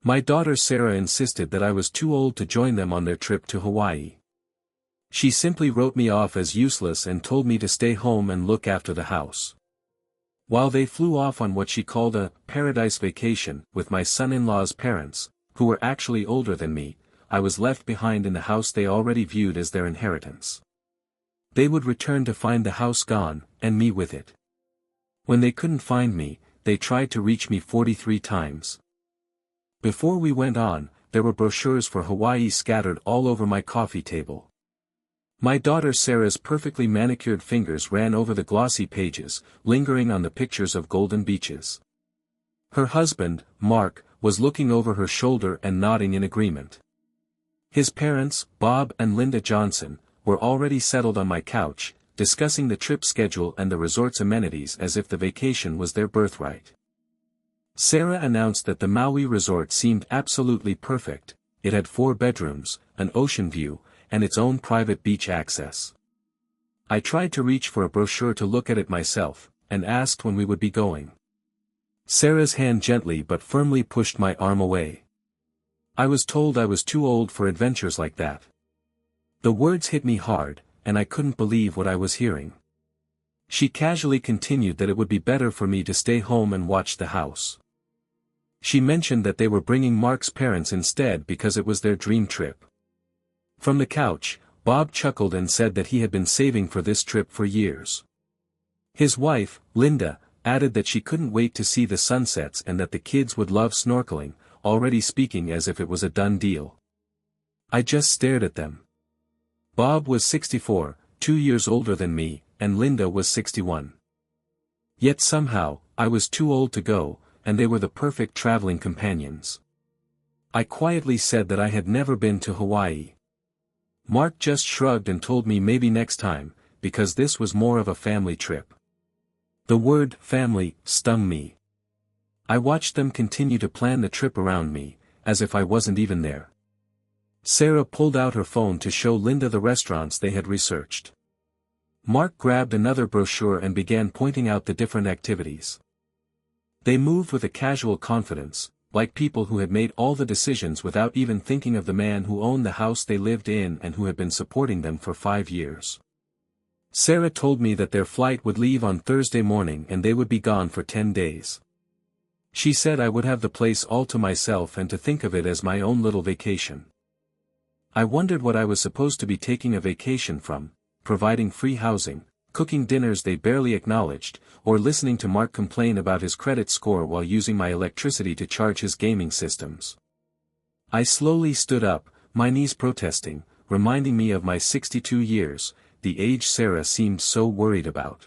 My daughter Sarah insisted that I was too old to join them on their trip to Hawaii. She simply wrote me off as useless and told me to stay home and look after the house. While they flew off on what she called a paradise vacation with my son-in-law's parents, who were actually older than me, I was left behind in the house they already viewed as their inheritance. They would return to find the house gone, and me with it. When they couldn't find me, they tried to reach me 43 times. Before we went on, there were brochures for Hawaii scattered all over my coffee table. My daughter Sarah's perfectly manicured fingers ran over the glossy pages, lingering on the pictures of golden beaches. Her husband, Mark, was looking over her shoulder and nodding in agreement. His parents, Bob and Linda Johnson, were already settled on my couch, discussing the trip schedule and the resort's amenities as if the vacation was their birthright. Sarah announced that the Maui resort seemed absolutely perfect. It had 4 bedrooms, an ocean view, and its own private beach access. I tried to reach for a brochure to look at it myself, and asked when we would be going. Sarah's hand gently but firmly pushed my arm away. I was told I was too old for adventures like that. The words hit me hard, and I couldn't believe what I was hearing. She casually continued that it would be better for me to stay home and watch the house. She mentioned that they were bringing Mark's parents instead because it was their dream trip. From the couch, Bob chuckled and said that he had been saving for this trip for years. His wife, Linda, added that she couldn't wait to see the sunsets and that the kids would love snorkeling, already speaking as if it was a done deal. I just stared at them. Bob was 64, 2 years older than me, and Linda was 61. Yet somehow, I was too old to go, and they were the perfect traveling companions. I quietly said that I had never been to Hawaii. Mark just shrugged and told me maybe next time, because this was more of a family trip. The word family stung me. I watched them continue to plan the trip around me, as if I wasn't even there. Sarah pulled out her phone to show Linda the restaurants they had researched. Mark grabbed another brochure and began pointing out the different activities. They moved with a casual confidence, like people who had made all the decisions without even thinking of the man who owned the house they lived in and who had been supporting them for 5 years. Sarah told me that their flight would leave on Thursday morning and they would be gone for 10 days. She said I would have the place all to myself and to think of it as my own little vacation. I wondered what I was supposed to be taking a vacation from, providing free housing, cooking dinners they barely acknowledged, or listening to Mark complain about his credit score while using my electricity to charge his gaming systems. I slowly stood up, my knees protesting, reminding me of my 62 years, the age Sarah seemed so worried about.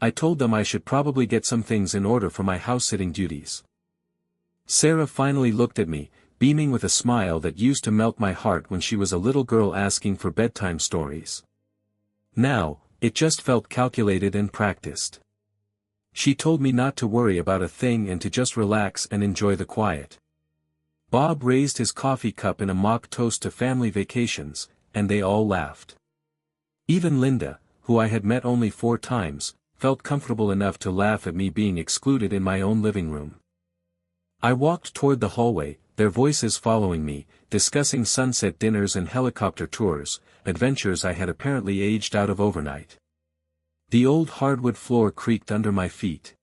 I told them I should probably get some things in order for my house-sitting duties. Sarah finally looked at me, beaming with a smile that used to melt my heart when she was a little girl asking for bedtime stories. Now, it just felt calculated and practiced. She told me not to worry about a thing and to just relax and enjoy the quiet. Bob raised his coffee cup in a mock toast to family vacations, and they all laughed. Even Linda, who I had met only 4 times, felt comfortable enough to laugh at me being excluded in my own living room. I walked toward the hallway, their voices following me, discussing sunset dinners and helicopter tours, adventures I had apparently aged out of overnight. The old hardwood floor creaked under my feet.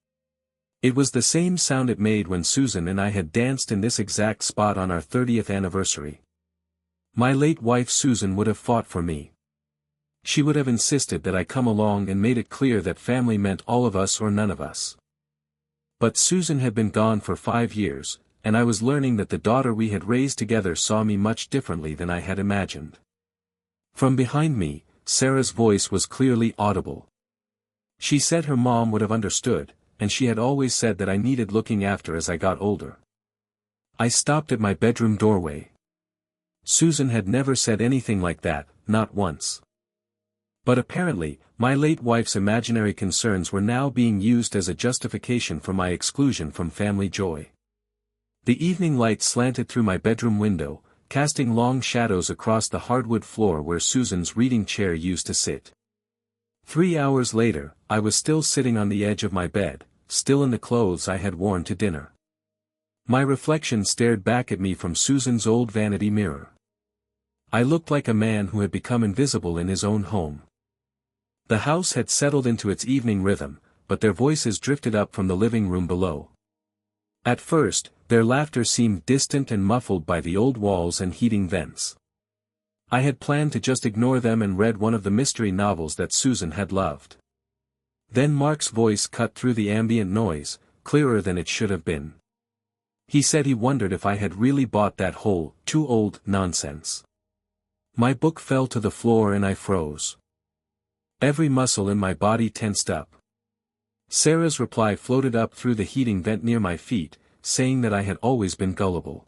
It was the same sound it made when Susan and I had danced in this exact spot on our 30th anniversary. My late wife Susan would have fought for me. She would have insisted that I come along and made it clear that family meant all of us or none of us. But Susan had been gone for 5 years, and I was learning that the daughter we had raised together saw me much differently than I had imagined. From behind me, Sarah's voice was clearly audible. She said her mom would have understood, and she had always said that I needed looking after as I got older. I stopped at my bedroom doorway. Susan had never said anything like that, not once. But apparently, my late wife's imaginary concerns were now being used as a justification for my exclusion from family joy. The evening light slanted through my bedroom window, casting long shadows across the hardwood floor where Susan's reading chair used to sit. 3 hours later, I was still sitting on the edge of my bed, still in the clothes I had worn to dinner. My reflection stared back at me from Susan's old vanity mirror. I looked like a man who had become invisible in his own home. The house had settled into its evening rhythm, but their voices drifted up from the living room below. At first, their laughter seemed distant and muffled by the old walls and heating vents. I had planned to just ignore them and read one of the mystery novels that Susan had loved. Then Mark's voice cut through the ambient noise, clearer than it should have been. He said he wondered if I had really bought that whole, too old, nonsense. My book fell to the floor and I froze. Every muscle in my body tensed up. Sarah's reply floated up through the heating vent near my feet, saying that I had always been gullible.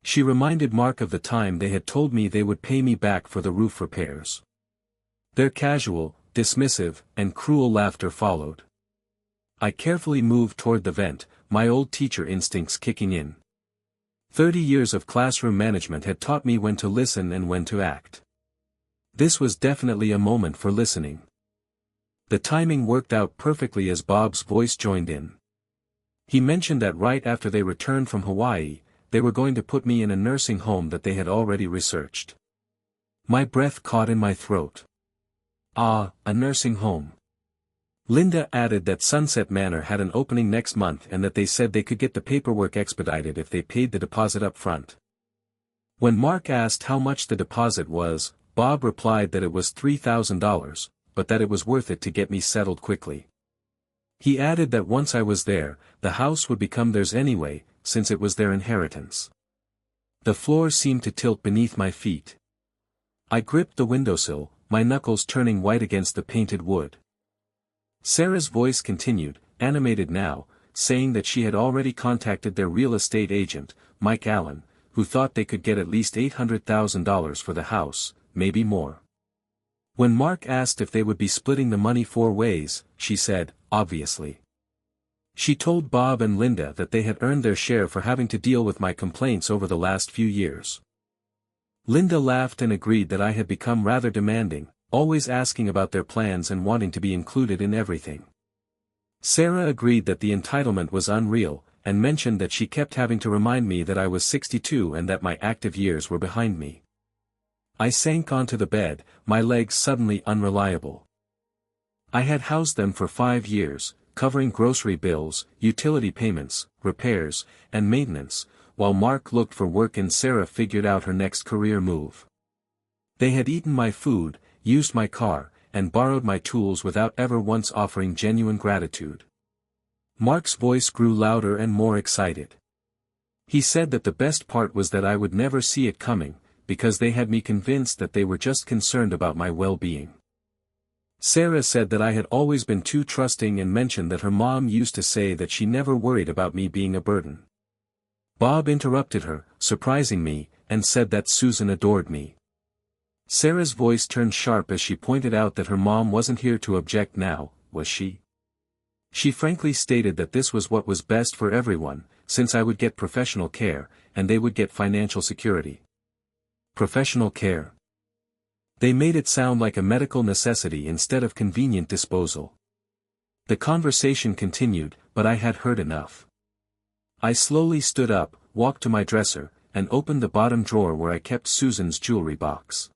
She reminded Mark of the time they had told me they would pay me back for the roof repairs. Their casual, dismissive, and cruel laughter followed. I carefully moved toward the vent, my old teacher instincts kicking in. 30 years of classroom management had taught me when to listen and when to act. This was definitely a moment for listening. The timing worked out perfectly as Bob's voice joined in. He mentioned that right after they returned from Hawaii, they were going to put me in a nursing home that they had already researched. My breath caught in my throat. Ah, a nursing home. Linda added that Sunset Manor had an opening next month and that they said they could get the paperwork expedited if they paid the deposit up front. When Mark asked how much the deposit was, Bob replied that it was $3,000, but that it was worth it to get me settled quickly. He added that once I was there, the house would become theirs anyway, since it was their inheritance. The floor seemed to tilt beneath my feet. I gripped the windowsill, my knuckles turning white against the painted wood. Sarah's voice continued, animated now, saying that she had already contacted their real estate agent, Mike Allen, who thought they could get at least $800,000 for the house, maybe more. When Mark asked if they would be splitting the money 4 ways, she said, obviously. She told Bob and Linda that they had earned their share for having to deal with my complaints over the last few years. Linda laughed and agreed that I had become rather demanding, always asking about their plans and wanting to be included in everything. Sarah agreed that the entitlement was unreal, and mentioned that she kept having to remind me that I was 62 and that my active years were behind me. I sank onto the bed, my legs suddenly unreliable. I had housed them for 5 years, covering grocery bills, utility payments, repairs, and maintenance, while Mark looked for work and Sarah figured out her next career move. They had eaten my food, used my car, and borrowed my tools without ever once offering genuine gratitude. Mark's voice grew louder and more excited. He said that the best part was that I would never see it coming, because they had me convinced that they were just concerned about my well-being. Sarah said that I had always been too trusting and mentioned that her mom used to say that she never worried about me being a burden. Bob interrupted her, surprising me, and said that Susan adored me. Sarah's voice turned sharp as she pointed out that her mom wasn't here to object now, was she? She frankly stated that this was what was best for everyone, since I would get professional care, and they would get financial security. Professional care. They made it sound like a medical necessity instead of convenient disposal. The conversation continued, but I had heard enough. I slowly stood up, walked to my dresser, and opened the bottom drawer where I kept Susan's jewelry box.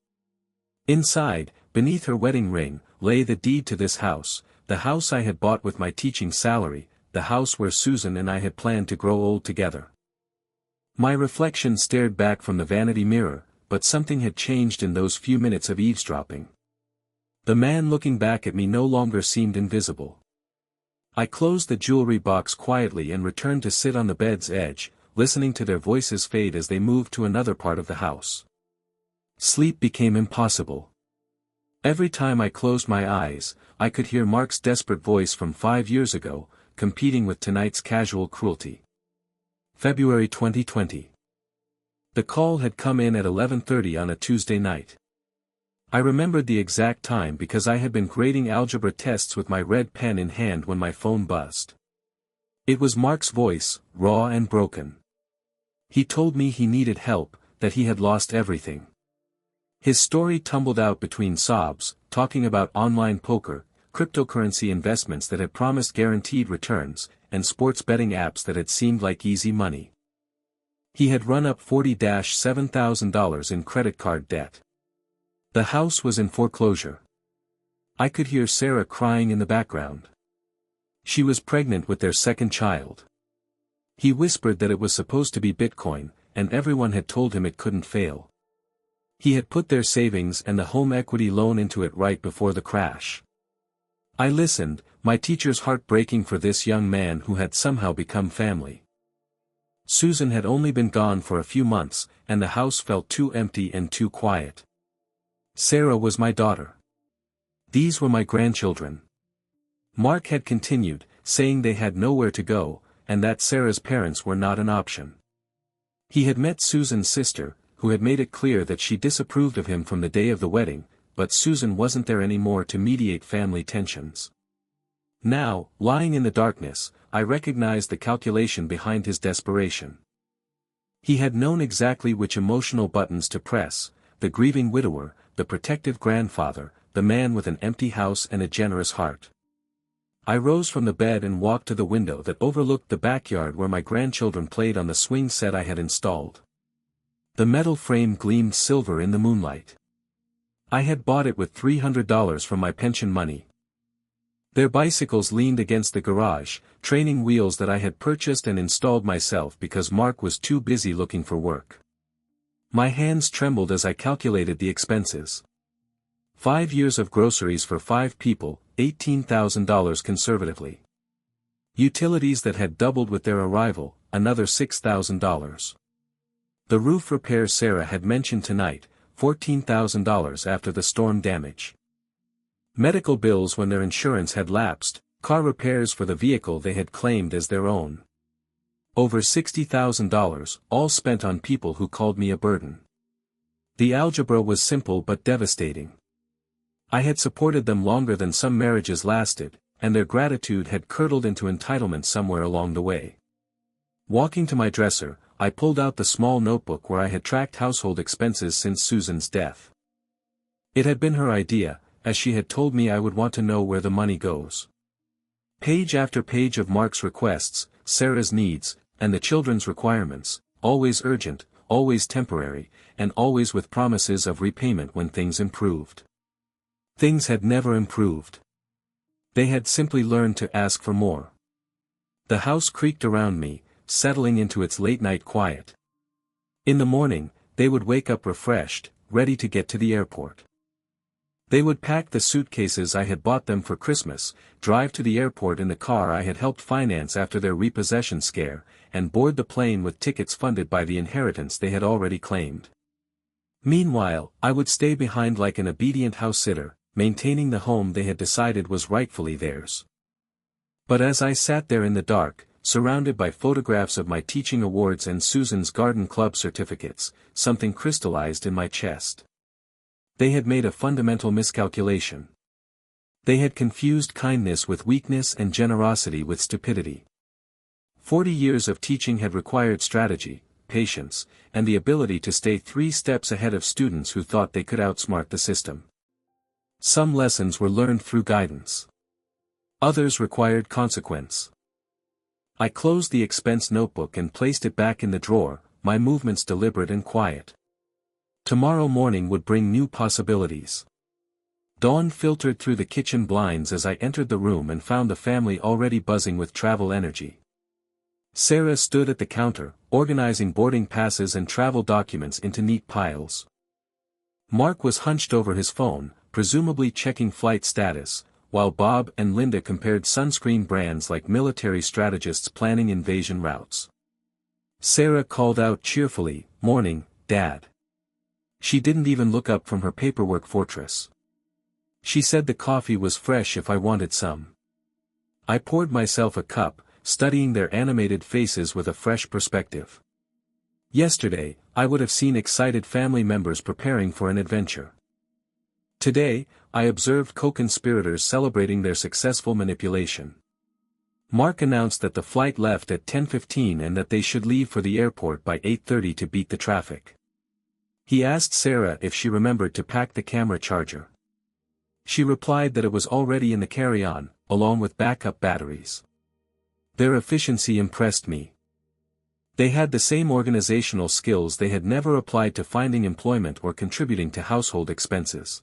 Inside, beneath her wedding ring, lay the deed to this house, the house I had bought with my teaching salary, the house where Susan and I had planned to grow old together. My reflection stared back from the vanity mirror, but something had changed in those few minutes of eavesdropping. The man looking back at me no longer seemed invisible. I closed the jewelry box quietly and returned to sit on the bed's edge, listening to their voices fade as they moved to another part of the house. Sleep became impossible. Every time I closed my eyes, I could hear Mark's desperate voice from 5 years ago, competing with tonight's casual cruelty. February 2020. The call had come in at 11:30 on a Tuesday night. I remembered the exact time because I had been grading algebra tests with my red pen in hand when my phone buzzed. It was Mark's voice, raw and broken. He told me he needed help, that he had lost everything. His story tumbled out between sobs, talking about online poker, cryptocurrency investments that had promised guaranteed returns, and sports betting apps that had seemed like easy money. He had run up $47,000 in credit card debt. The house was in foreclosure. I could hear Sarah crying in the background. She was pregnant with their second child. He whispered that it was supposed to be Bitcoin, and everyone had told him it couldn't fail. He had put their savings and the home equity loan into it right before the crash. I listened, my teacher's heart breaking for this young man who had somehow become family. Susan had only been gone for a few months, and the house felt too empty and too quiet. Sarah was my daughter. These were my grandchildren. Mark had continued, saying they had nowhere to go, and that Sarah's parents were not an option. He had met Susan's sister, who had made it clear that she disapproved of him from the day of the wedding, but Susan wasn't there anymore to mediate family tensions. Now, lying in the darkness, I recognized the calculation behind his desperation. He had known exactly which emotional buttons to press: the grieving widower, the protective grandfather, the man with an empty house and a generous heart. I rose from the bed and walked to the window that overlooked the backyard where my grandchildren played on the swing set I had installed. The metal frame gleamed silver in the moonlight. I had bought it with $300 from my pension money. Their bicycles leaned against the garage, training wheels that I had purchased and installed myself because Mark was too busy looking for work. My hands trembled as I calculated the expenses. 5 years of groceries for 5 people, $18,000 conservatively. Utilities that had doubled with their arrival, another $6,000. The roof repair Sarah had mentioned tonight, $14,000 after the storm damage. Medical bills when their insurance had lapsed, car repairs for the vehicle they had claimed as their own. Over $60,000, all spent on people who called me a burden. The algebra was simple but devastating. I had supported them longer than some marriages lasted, and their gratitude had curdled into entitlement somewhere along the way. Walking to my dresser, I pulled out the small notebook where I had tracked household expenses since Susan's death. It had been her idea, as she had told me I would want to know where the money goes. Page after page of Mark's requests, Sarah's needs, and the children's requirements, always urgent, always temporary, and always with promises of repayment when things improved. Things had never improved. They had simply learned to ask for more. The house creaked around me, settling into its late-night quiet. In the morning, they would wake up refreshed, ready to get to the airport. They would pack the suitcases I had bought them for Christmas, drive to the airport in the car I had helped finance after their repossession scare, and board the plane with tickets funded by the inheritance they had already claimed. Meanwhile, I would stay behind like an obedient house-sitter, maintaining the home they had decided was rightfully theirs. But as I sat there in the dark, surrounded by photographs of my teaching awards and Susan's garden club certificates, something crystallized in my chest. They had made a fundamental miscalculation. They had confused kindness with weakness and generosity with stupidity. 40 years of teaching had required strategy, patience, and the ability to stay 3 steps ahead of students who thought they could outsmart the system. Some lessons were learned through guidance. Others required consequence. I closed the expense notebook and placed it back in the drawer, my movements deliberate and quiet. Tomorrow morning would bring new possibilities. Dawn filtered through the kitchen blinds as I entered the room and found the family already buzzing with travel energy. Sarah stood at the counter, organizing boarding passes and travel documents into neat piles. Mark was hunched over his phone, presumably checking flight status, while Bob and Linda compared sunscreen brands like military strategists planning invasion routes. Sarah called out cheerfully, "Morning, Dad." She didn't even look up from her paperwork fortress. She said the coffee was fresh if I wanted some. I poured myself a cup, studying their animated faces with a fresh perspective. Yesterday, I would have seen excited family members preparing for an adventure. Today, I observed co-conspirators celebrating their successful manipulation. Mark announced that the flight left at 10:15 and that they should leave for the airport by 8:30 to beat the traffic. He asked Sarah if she remembered to pack the camera charger. She replied that it was already in the carry-on, along with backup batteries. Their efficiency impressed me. They had the same organizational skills they had never applied to finding employment or contributing to household expenses.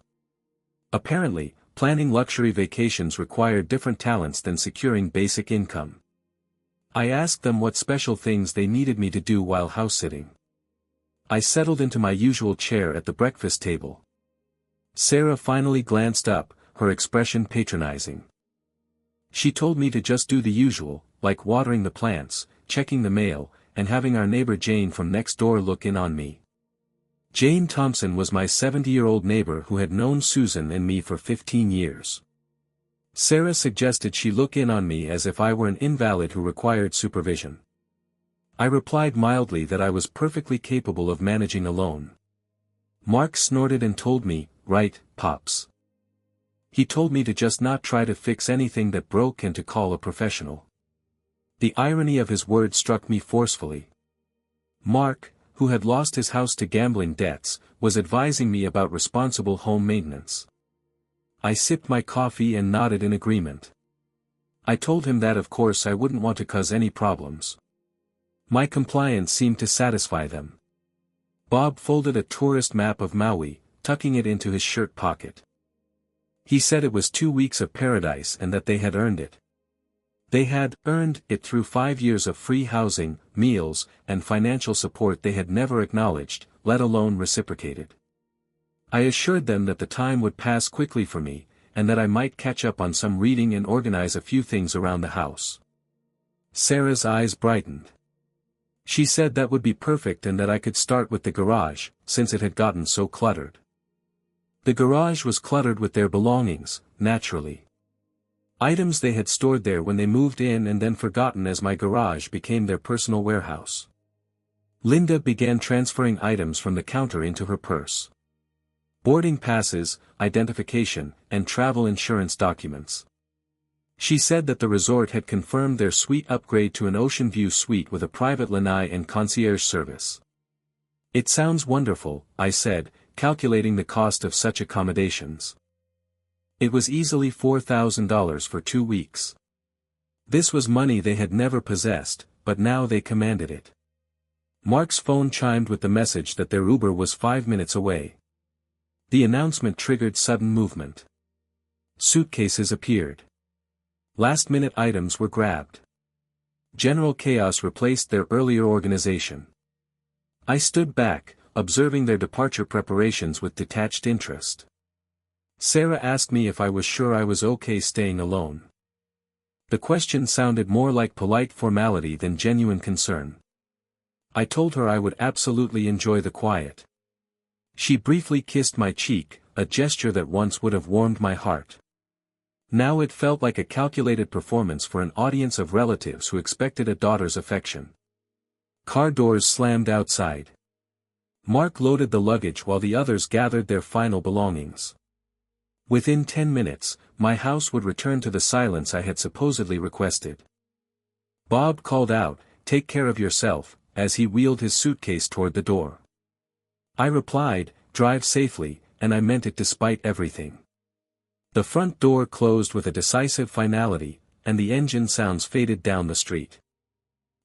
Apparently, planning luxury vacations required different talents than securing basic income. I asked them what special things they needed me to do while house-sitting. I settled into my usual chair at the breakfast table. Sarah finally glanced up, her expression patronizing. She told me to just do the usual, like watering the plants, checking the mail, and having our neighbor Jane from next door look in on me. Jane Thompson was my 70-year-old neighbor who had known Susan and me for 15 years. Sarah suggested she look in on me as if I were an invalid who required supervision. I replied mildly that I was perfectly capable of managing alone. Mark snorted and told me, "Right, Pops." He told me to just not try to fix anything that broke and to call a professional. The irony of his words struck me forcefully. Mark, who had lost his house to gambling debts, was advising me about responsible home maintenance. I sipped my coffee and nodded in agreement. I told him that of course I wouldn't want to cause any problems. My compliance seemed to satisfy them. Bob folded a tourist map of Maui, tucking it into his shirt pocket. He said it was 2 weeks of paradise and that they had earned it. They had earned it through 5 years of free housing, meals, and financial support they had never acknowledged, let alone reciprocated. I assured them that the time would pass quickly for me, and that I might catch up on some reading and organize a few things around the house. Sarah's eyes brightened. She said that would be perfect and that I could start with the garage, since it had gotten so cluttered. The garage was cluttered with their belongings, naturally. Items they had stored there when they moved in and then forgotten as my garage became their personal warehouse. Linda began transferring items from the counter into her purse. Boarding passes, identification, and travel insurance documents. She said that the resort had confirmed their suite upgrade to an ocean view suite with a private lanai and concierge service. "It sounds wonderful," I said, calculating the cost of such accommodations. It was easily $4,000 for 2 weeks. This was money they had never possessed, but now they commanded it. Mark's phone chimed with the message that their Uber was 5 minutes away. The announcement triggered sudden movement. Suitcases appeared. Last-minute items were grabbed. General chaos replaced their earlier organization. I stood back, observing their departure preparations with detached interest. Sarah asked me if I was sure I was okay staying alone. The question sounded more like polite formality than genuine concern. I told her I would absolutely enjoy the quiet. She briefly kissed my cheek, a gesture that once would have warmed my heart. Now it felt like a calculated performance for an audience of relatives who expected a daughter's affection. Car doors slammed outside. Mark loaded the luggage while the others gathered their final belongings. Within 10 minutes, my house would return to the silence I had supposedly requested. Bob called out, "Take care of yourself," as he wheeled his suitcase toward the door. I replied, "Drive safely," and I meant it despite everything. The front door closed with a decisive finality, and the engine sounds faded down the street.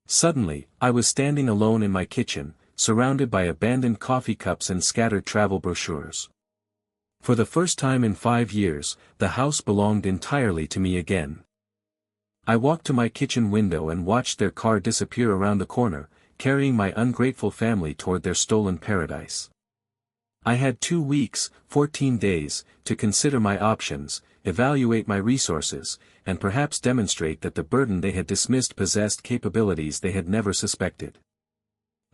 Suddenly, I was standing alone in my kitchen, surrounded by abandoned coffee cups and scattered travel brochures. For the first time in 5 years, the house belonged entirely to me again. I walked to my kitchen window and watched their car disappear around the corner, carrying my ungrateful family toward their stolen paradise. I had 2 weeks, 14 days, to consider my options, evaluate my resources, and perhaps demonstrate that the burden they had dismissed possessed capabilities they had never suspected.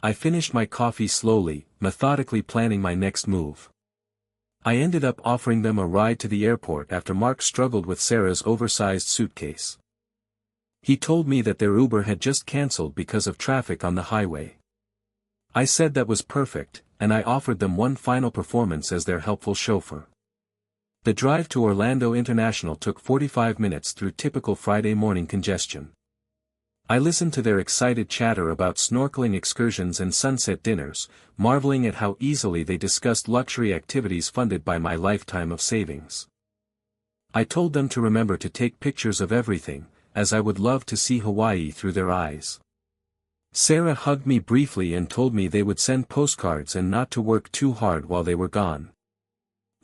I finished my coffee slowly, methodically planning my next move. I ended up offering them a ride to the airport after Mark struggled with Sarah's oversized suitcase. He told me that their Uber had just cancelled because of traffic on the highway. I said that was perfect, and I offered them one final performance as their helpful chauffeur. The drive to Orlando International took 45 minutes through typical Friday morning congestion. I listened to their excited chatter about snorkeling excursions and sunset dinners, marveling at how easily they discussed luxury activities funded by my lifetime of savings. I told them to remember to take pictures of everything, as I would love to see Hawaii through their eyes. Sarah hugged me briefly and told me they would send postcards and not to work too hard while they were gone.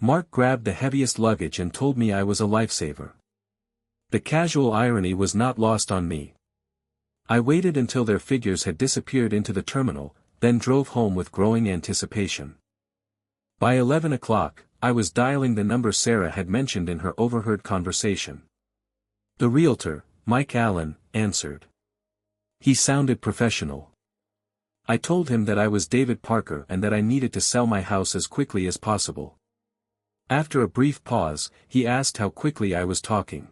Mark grabbed the heaviest luggage and told me I was a lifesaver. The casual irony was not lost on me. I waited until their figures had disappeared into the terminal, then drove home with growing anticipation. By 11 o'clock, I was dialing the number Sarah had mentioned in her overheard conversation. The realtor, Mike Allen, answered. He sounded professional. I told him that I was David Parker and that I needed to sell my house as quickly as possible. After a brief pause, he asked how quickly I was talking.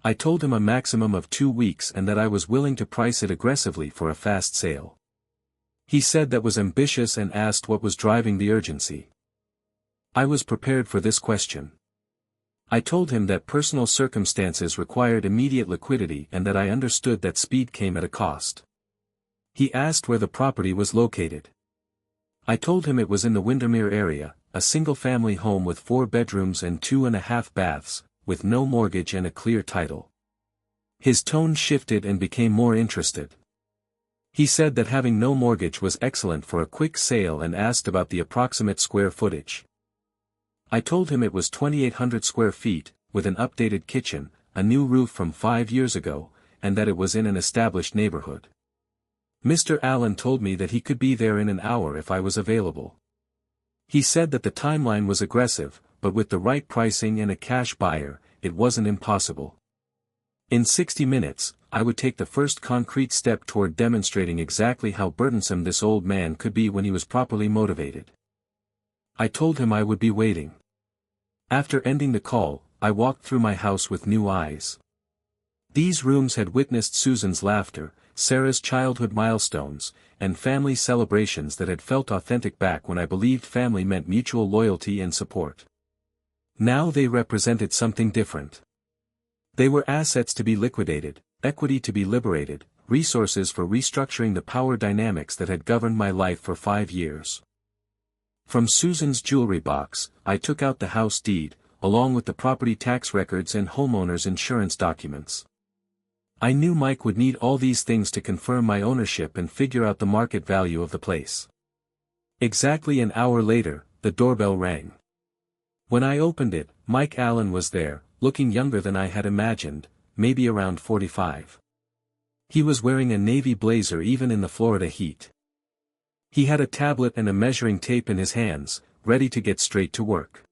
I told him a maximum of 2 weeks and that I was willing to price it aggressively for a fast sale. He said that was ambitious and asked what was driving the urgency. I was prepared for this question. I told him that personal circumstances required immediate liquidity and that I understood that speed came at a cost. He asked where the property was located. I told him it was in the Windermere area, a single-family home with 4 bedrooms and 2.5 baths, with no mortgage and a clear title. His tone shifted and became more interested. He said that having no mortgage was excellent for a quick sale and asked about the approximate square footage. I told him it was 2,800 square feet, with an updated kitchen, a new roof from 5 years ago, and that it was in an established neighborhood. Mr. Allen told me that he could be there in an hour if I was available. He said that the timeline was aggressive, but with the right pricing and a cash buyer, it wasn't impossible. In 60 minutes, I would take the first concrete step toward demonstrating exactly how burdensome this old man could be when he was properly motivated. I told him I would be waiting. After ending the call, I walked through my house with new eyes. These rooms had witnessed Susan's laughter, Sarah's childhood milestones, and family celebrations that had felt authentic back when I believed family meant mutual loyalty and support. Now they represented something different. They were assets to be liquidated, equity to be liberated, resources for restructuring the power dynamics that had governed my life for 5 years. From Susan's jewelry box, I took out the house deed, along with the property tax records and homeowner's insurance documents. I knew Mike would need all these things to confirm my ownership and figure out the market value of the place. Exactly an hour later, the doorbell rang. When I opened it, Mike Allen was there, looking younger than I had imagined, maybe around 45. He was wearing a navy blazer even in the Florida heat. He had a tablet and a measuring tape in his hands, ready to get straight to work.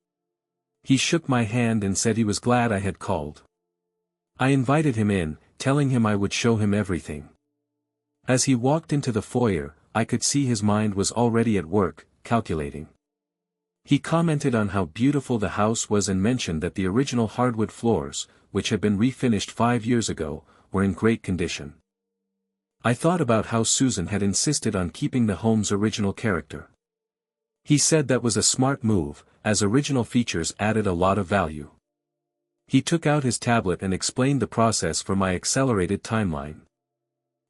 He shook my hand and said he was glad I had called. I invited him in, telling him I would show him everything. As he walked into the foyer, I could see his mind was already at work, calculating. He commented on how beautiful the house was and mentioned that the original hardwood floors, which had been refinished 5 years ago, were in great condition. I thought about how Susan had insisted on keeping the home's original character. He said that was a smart move, as original features added a lot of value. He took out his tablet and explained the process for my accelerated timeline.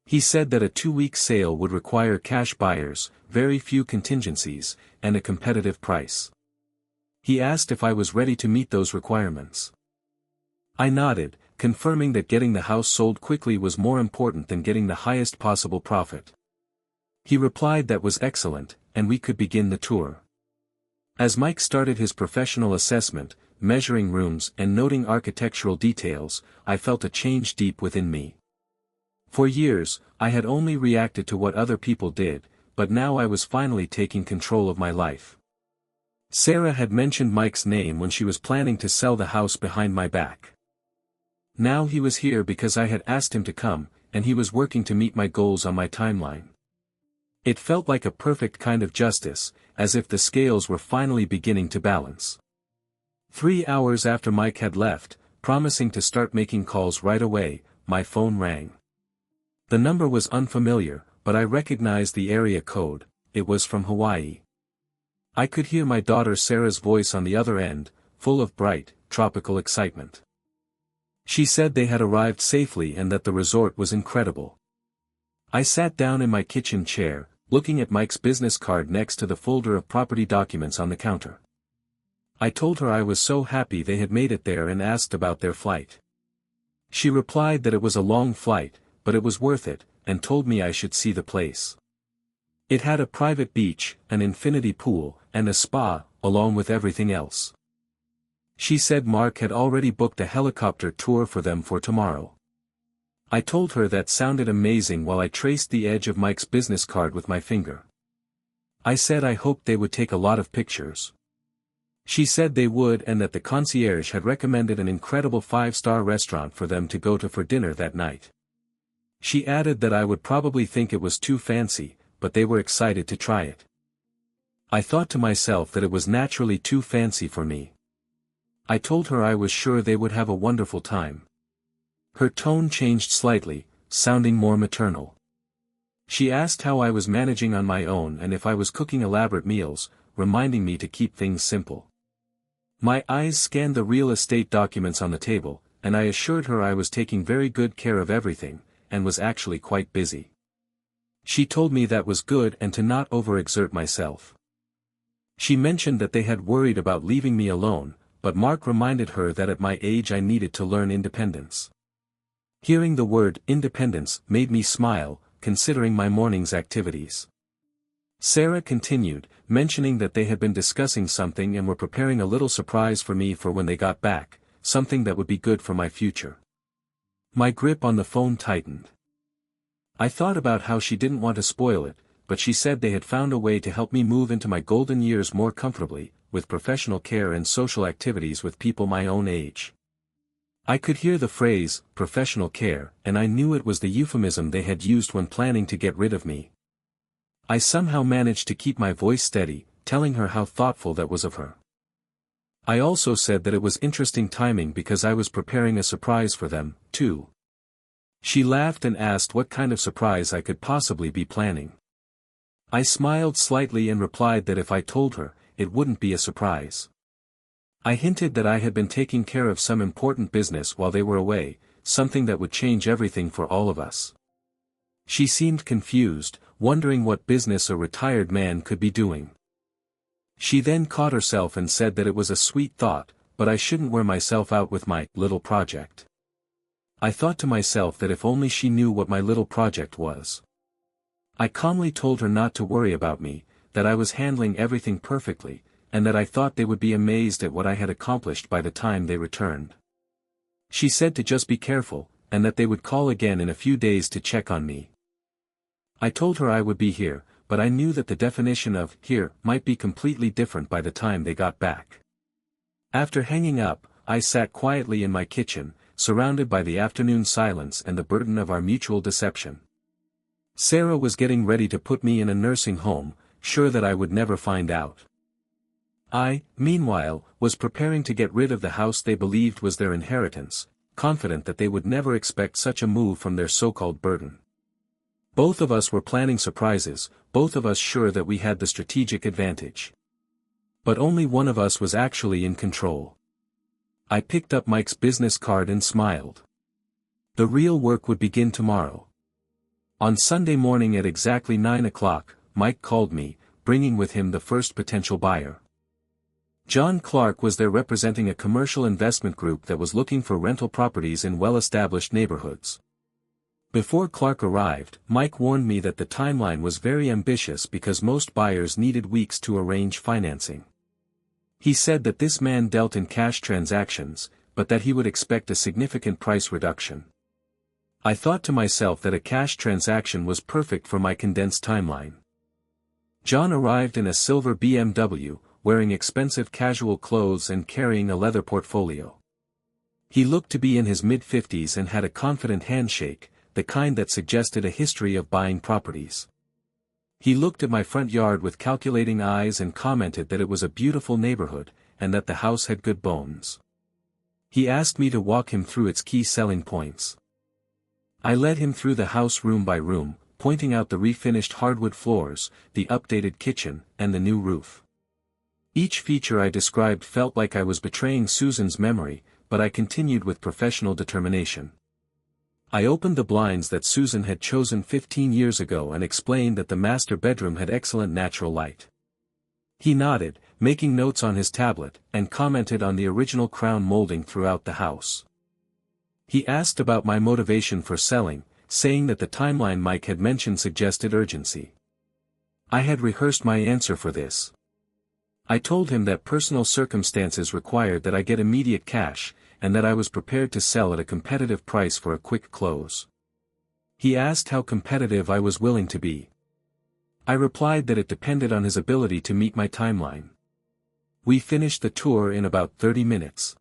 He said that a 2-week sale would require cash buyers, very few contingencies, and a competitive price. He asked if I was ready to meet those requirements. I nodded, confirming that getting the house sold quickly was more important than getting the highest possible profit. He replied that was excellent, and we could begin the tour. As Mike started his professional assessment, measuring rooms and noting architectural details, I felt a change deep within me. For years, I had only reacted to what other people did, but now I was finally taking control of my life. Sarah had mentioned Mike's name when she was planning to sell the house behind my back. Now he was here because I had asked him to come, and he was working to meet my goals on my timeline. It felt like a perfect kind of justice, as if the scales were finally beginning to balance. 3 hours after Mike had left, promising to start making calls right away, my phone rang. The number was unfamiliar, but I recognized the area code. It was from Hawaii. I could hear my daughter Sarah's voice on the other end, full of bright, tropical excitement. She said they had arrived safely and that the resort was incredible. I sat down in my kitchen chair, looking at Mike's business card next to the folder of property documents on the counter. I told her I was so happy they had made it there and asked about their flight. She replied that it was a long flight, but it was worth it, and told me I should see the place. It had a private beach, an infinity pool, and a spa, along with everything else. She said Mark had already booked a helicopter tour for them for tomorrow. I told her that sounded amazing while I traced the edge of Mike's business card with my finger. I said I hoped they would take a lot of pictures. She said they would and that the concierge had recommended an incredible 5-star restaurant for them to go to for dinner that night. She added that I would probably think it was too fancy, but they were excited to try it. I thought to myself that it was naturally too fancy for me. I told her I was sure they would have a wonderful time. Her tone changed slightly, sounding more maternal. She asked how I was managing on my own and if I was cooking elaborate meals, reminding me to keep things simple. My eyes scanned the real estate documents on the table, and I assured her I was taking very good care of everything, and was actually quite busy. She told me that was good and to not overexert myself. She mentioned that they had worried about leaving me alone, but Mark reminded her that at my age I needed to learn independence. Hearing the word independence made me smile, considering my morning's activities. Sarah continued, mentioning that they had been discussing something and were preparing a little surprise for me for when they got back, something that would be good for my future. My grip on the phone tightened. I thought about how she didn't want to spoil it, but she said they had found a way to help me move into my golden years more comfortably, with professional care and social activities with people my own age. I could hear the phrase, professional care, and I knew it was the euphemism they had used when planning to get rid of me. I somehow managed to keep my voice steady, telling her how thoughtful that was of her. I also said that it was interesting timing because I was preparing a surprise for them, too. She laughed and asked what kind of surprise I could possibly be planning. I smiled slightly and replied that if I told her, it wouldn't be a surprise. I hinted that I had been taking care of some important business while they were away, something that would change everything for all of us. She seemed confused, wondering what business a retired man could be doing. She then caught herself and said that it was a sweet thought, but I shouldn't wear myself out with my little project. I thought to myself that if only she knew what my little project was. I calmly told her not to worry about me, that I was handling everything perfectly, and that I thought they would be amazed at what I had accomplished by the time they returned. She said to just be careful, and that they would call again in a few days to check on me. I told her I would be here, but I knew that the definition of here might be completely different by the time they got back. After hanging up, I sat quietly in my kitchen, surrounded by the afternoon silence and the burden of our mutual deception. Sarah was getting ready to put me in a nursing home, sure that I would never find out. I, meanwhile, was preparing to get rid of the house they believed was their inheritance, confident that they would never expect such a move from their so-called burden. Both of us were planning surprises, both of us sure that we had the strategic advantage. But only one of us was actually in control. I picked up Mike's business card and smiled. The real work would begin tomorrow. On Sunday morning at exactly 9 o'clock, Mike called me, bringing with him the first potential buyer. John Clark was there representing a commercial investment group that was looking for rental properties in well-established neighborhoods. Before Clark arrived, Mike warned me that the timeline was very ambitious because most buyers needed weeks to arrange financing. He said that this man dealt in cash transactions, but that he would expect a significant price reduction. I thought to myself that a cash transaction was perfect for my condensed timeline. John arrived in a silver BMW, wearing expensive casual clothes and carrying a leather portfolio. He looked to be in his mid-50s and had a confident handshake, the kind that suggested a history of buying properties. He looked at my front yard with calculating eyes and commented that it was a beautiful neighborhood, and that the house had good bones. He asked me to walk him through its key selling points. I led him through the house room by room, pointing out the refinished hardwood floors, the updated kitchen, and the new roof. Each feature I described felt like I was betraying Susan's memory, but I continued with professional determination. I opened the blinds that Susan had chosen 15 years ago and explained that the master bedroom had excellent natural light. He nodded, making notes on his tablet, and commented on the original crown molding throughout the house. He asked about my motivation for selling, saying that the timeline Mike had mentioned suggested urgency. I had rehearsed my answer for this. I told him that personal circumstances required that I get immediate cash, and that I was prepared to sell at a competitive price for a quick close. He asked how competitive I was willing to be. I replied that it depended on his ability to meet my timeline. We finished the tour in about 30 minutes.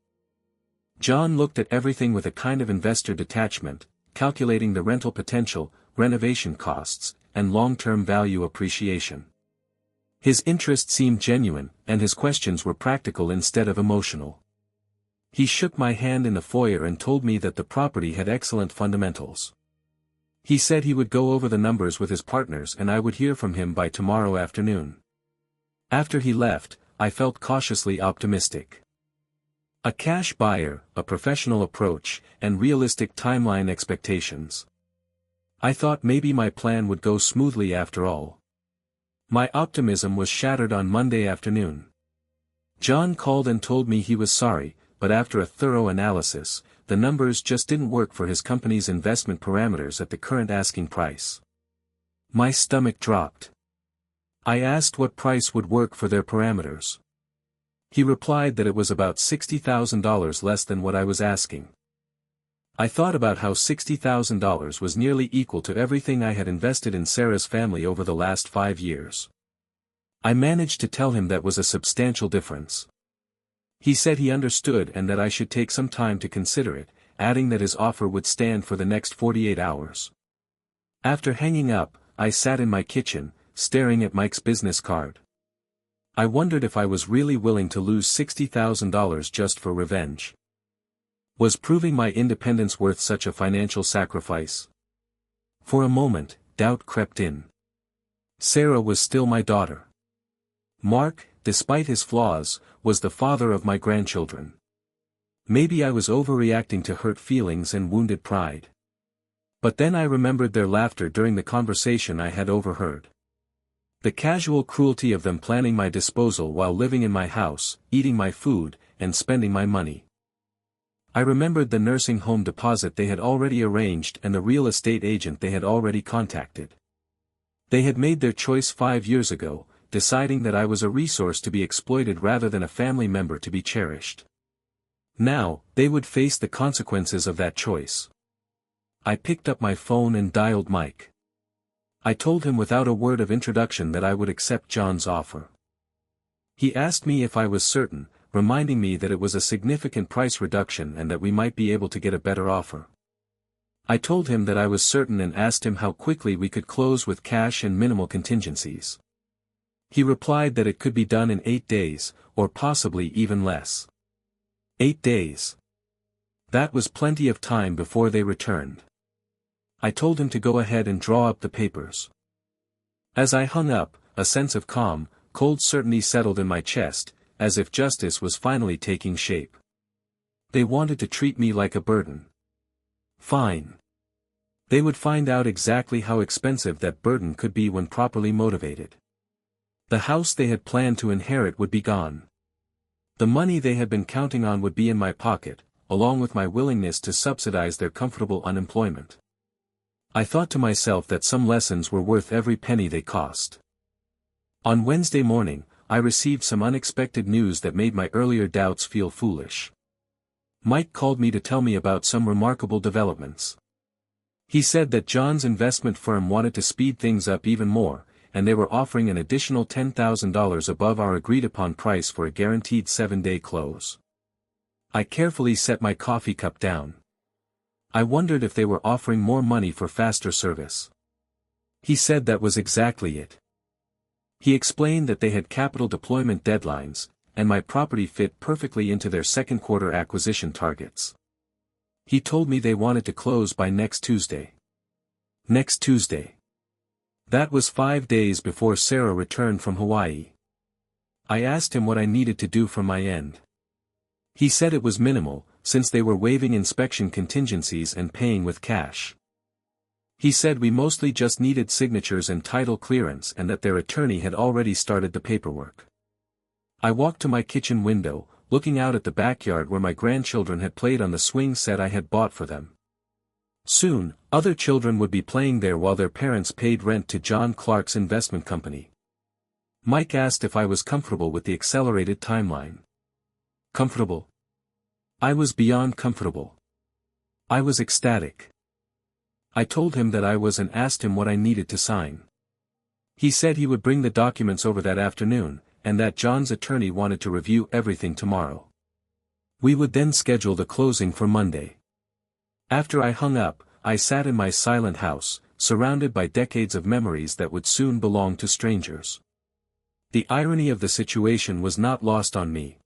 John looked at everything with a kind of investor detachment, calculating the rental potential, renovation costs, and long-term value appreciation. His interest seemed genuine, and his questions were practical instead of emotional. He shook my hand in the foyer and told me that the property had excellent fundamentals. He said he would go over the numbers with his partners and I would hear from him by tomorrow afternoon. After he left, I felt cautiously optimistic. A cash buyer, a professional approach, and realistic timeline expectations. I thought maybe my plan would go smoothly after all. My optimism was shattered on Monday afternoon. John called and told me he was sorry, but after a thorough analysis, the numbers just didn't work for his company's investment parameters at the current asking price. My stomach dropped. I asked what price would work for their parameters. He replied that it was about $60,000 less than what I was asking. I thought about how $60,000 was nearly equal to everything I had invested in Sarah's family over the last 5 years. I managed to tell him that was a substantial difference. He said he understood and that I should take some time to consider it, adding that his offer would stand for the next 48 hours. After hanging up, I sat in my kitchen, staring at Mike's business card. I wondered if I was really willing to lose $60,000 just for revenge. Was proving my independence worth such a financial sacrifice? For a moment, doubt crept in. Sarah was still my daughter. Mark, despite his flaws, was the father of my grandchildren. Maybe I was overreacting to hurt feelings and wounded pride. But then I remembered their laughter during the conversation I had overheard. The casual cruelty of them planning my disposal while living in my house, eating my food, and spending my money. I remembered the nursing home deposit they had already arranged and the real estate agent they had already contacted. They had made their choice 5 years ago, deciding that I was a resource to be exploited rather than a family member to be cherished. Now, they would face the consequences of that choice. I picked up my phone and dialed Mike. I told him without a word of introduction that I would accept John's offer. He asked me if I was certain, reminding me that it was a significant price reduction and that we might be able to get a better offer. I told him that I was certain and asked him how quickly we could close with cash and minimal contingencies. He replied that it could be done in 8 days, or possibly even less. 8 days. That was plenty of time before they returned. I told him to go ahead and draw up the papers. As I hung up, a sense of calm, cold certainty settled in my chest, as if justice was finally taking shape. They wanted to treat me like a burden. Fine. They would find out exactly how expensive that burden could be when properly motivated. The house they had planned to inherit would be gone. The money they had been counting on would be in my pocket, along with my willingness to subsidize their comfortable unemployment. I thought to myself that some lessons were worth every penny they cost. On Wednesday morning, I received some unexpected news that made my earlier doubts feel foolish. Mike called me to tell me about some remarkable developments. He said that John's investment firm wanted to speed things up even more, and they were offering an additional $10,000 above our agreed-upon price for a guaranteed 7-day close. I carefully set my coffee cup down. I wondered if they were offering more money for faster service. He said that was exactly it. He explained that they had capital deployment deadlines, and my property fit perfectly into their second quarter acquisition targets. He told me they wanted to close by next Tuesday. Next Tuesday. That was 5 days before Sarah returned from Hawaii. I asked him what I needed to do from my end. He said it was minimal, since they were waiving inspection contingencies and paying with cash. He said we mostly just needed signatures and title clearance and that their attorney had already started the paperwork. I walked to my kitchen window, looking out at the backyard where my grandchildren had played on the swing set I had bought for them. Soon, other children would be playing there while their parents paid rent to John Clark's investment company. Mike asked if I was comfortable with the accelerated timeline. Comfortable? I was beyond comfortable. I was ecstatic. I told him that I was and asked him what I needed to sign. He said he would bring the documents over that afternoon, and that John's attorney wanted to review everything tomorrow. We would then schedule the closing for Monday. After I hung up, I sat in my silent house, surrounded by decades of memories that would soon belong to strangers. The irony of the situation was not lost on me.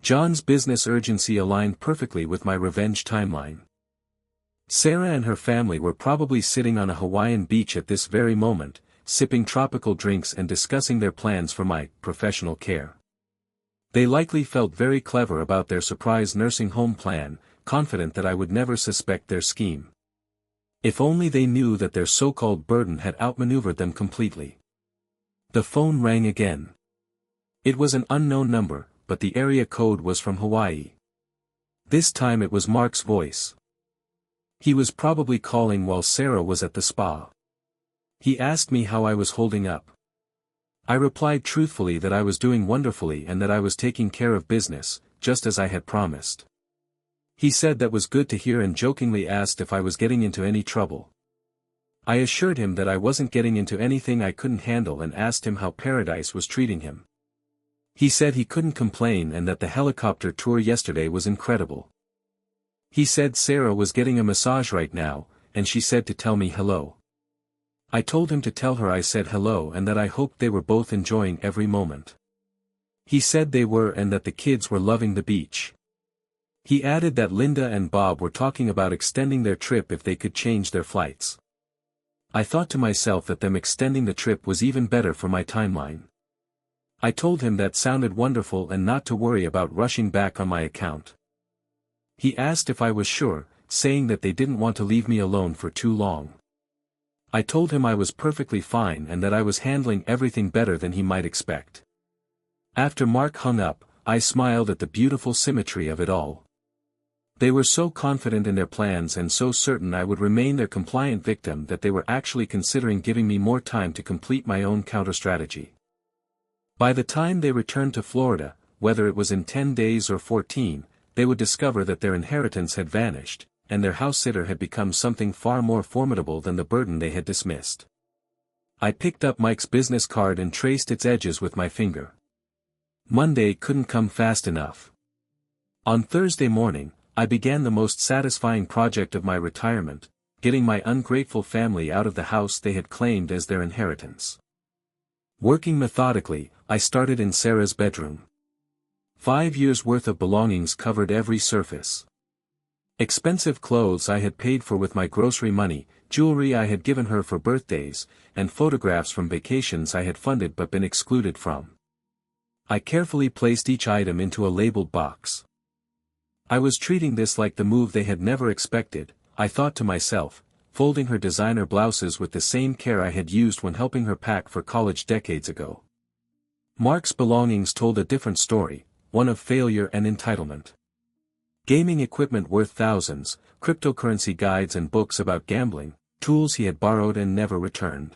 John's business urgency aligned perfectly with my revenge timeline. Sarah and her family were probably sitting on a Hawaiian beach at this very moment, sipping tropical drinks and discussing their plans for my professional care. They likely felt very clever about their surprise nursing home plan, confident that I would never suspect their scheme. If only they knew that their so-called burden had outmaneuvered them completely. The phone rang again. It was an unknown number, but the area code was from Hawaii. This time it was Mark's voice. He was probably calling while Sarah was at the spa. He asked me how I was holding up. I replied truthfully that I was doing wonderfully and that I was taking care of business, just as I had promised. He said that was good to hear and jokingly asked if I was getting into any trouble. I assured him that I wasn't getting into anything I couldn't handle and asked him how Paradise was treating him. He said he couldn't complain and that the helicopter tour yesterday was incredible. He said Sarah was getting a massage right now, and she said to tell me hello. I told him to tell her I said hello and that I hoped they were both enjoying every moment. He said they were and that the kids were loving the beach. He added that Linda and Bob were talking about extending their trip if they could change their flights. I thought to myself that them extending the trip was even better for my timeline. I told him that sounded wonderful and not to worry about rushing back on my account. He asked if I was sure, saying that they didn't want to leave me alone for too long. I told him I was perfectly fine and that I was handling everything better than he might expect. After Mark hung up, I smiled at the beautiful symmetry of it all. They were so confident in their plans and so certain I would remain their compliant victim that they were actually considering giving me more time to complete my own counter-strategy. By the time they returned to Florida, whether it was in 10 days or 14, they would discover that their inheritance had vanished, and their house-sitter had become something far more formidable than the burden they had dismissed. I picked up Mike's business card and traced its edges with my finger. Monday couldn't come fast enough. On Thursday morning, I began the most satisfying project of my retirement, getting my ungrateful family out of the house they had claimed as their inheritance. Working methodically, I started in Sarah's bedroom. 5 years' worth of belongings covered every surface. Expensive clothes I had paid for with my grocery money, jewelry I had given her for birthdays, and photographs from vacations I had funded but been excluded from. I carefully placed each item into a labeled box. I was treating this like the move they had never expected, I thought to myself, folding her designer blouses with the same care I had used when helping her pack for college decades ago. Mark's belongings told a different story, one of failure and entitlement. Gaming equipment worth thousands, cryptocurrency guides and books about gambling, tools he had borrowed and never returned.